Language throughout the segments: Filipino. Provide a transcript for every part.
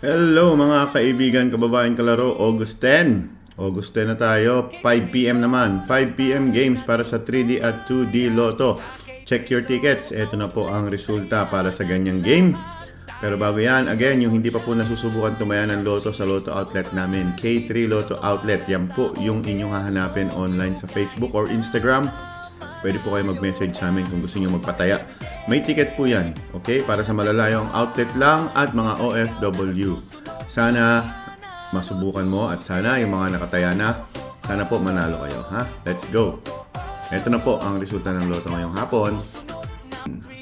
Hello mga kaibigan, kababayan, kalaro, August 10. August 10 na tayo, 5 PM naman. 5 PM games para sa 3D at 2D Lotto. Check your tickets. Ito na po ang resulta para sa ganyang game. Pero bago yan, again, yung hindi pa po nasusubukan tumaya ng Lotto sa Lotto outlet namin, K3 Lotto Outlet. Yan po yung inyong hahanapin online sa Facebook or Instagram. Pwede po kayo mag-message sa amin kung gusto nyo magpataya. May ticket po yan, okay? Para sa malalayong outlet lang at mga OFW. Sana masubukan mo at sana yung mga nakataya na, sana po manalo kayo, ha? Let's go! Ito na po ang resulta ng Lotto ngayong hapon.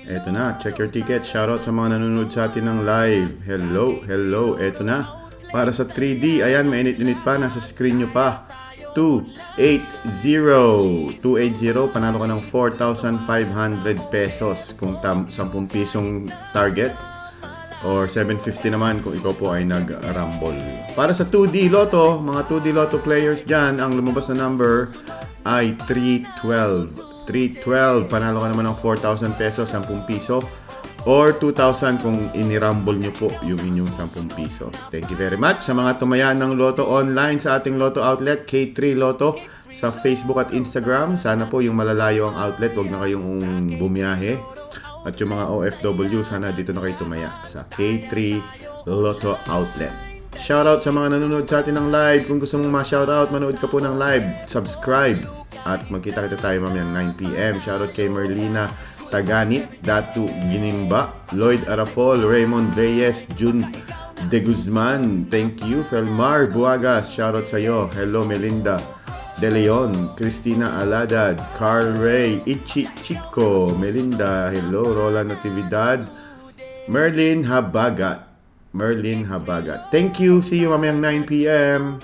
Ito na, check your ticket. Shoutout sa mga nanonood sa atin ng live. Hello, ito na. Para sa 3D, ayan, mainit-init pa, nasa screen nyo pa. 280, panalo ka ng 4,500 pesos kung 10 pisong target, or 750 naman kung ikaw po ay nag-rumble. Para sa 2D Lotto, mga 2D Lotto players dyan, ang lumabas na number ay 312, panalo ka naman ng 4,000 pesos, 10 piso, or 2,000 kung inirumble nyo po yung inyong 10 piso. Thank you very much sa mga tumayan ng Lotto online sa ating Lotto outlet, K3 Lotto, sa Facebook at Instagram. Sana po yung malalayo ang outlet, wag na kayong bumiyahe. At yung mga OFW, sana dito na kayo tumaya sa K3 Lotto outlet. Shoutout sa mga nanonood sa atin ng live. Kung gusto mong ma-shoutout, manood ka po ng live, subscribe. At magkita-kita tayo mamayang 9 PM. Shoutout kay Merlina Taganit, Datu Ginimba, Lloyd Arafol, Raymond Reyes, Jun De Guzman. Thank you. Felmar Buagas, shoutout sa iyo. Hello Melinda De Leon, Cristina Aladad, Carl Ray, Ichi Chico, Melinda, hello. Roland Natividad, Merlin Habagat. Thank you. See you mamayang 9 PM.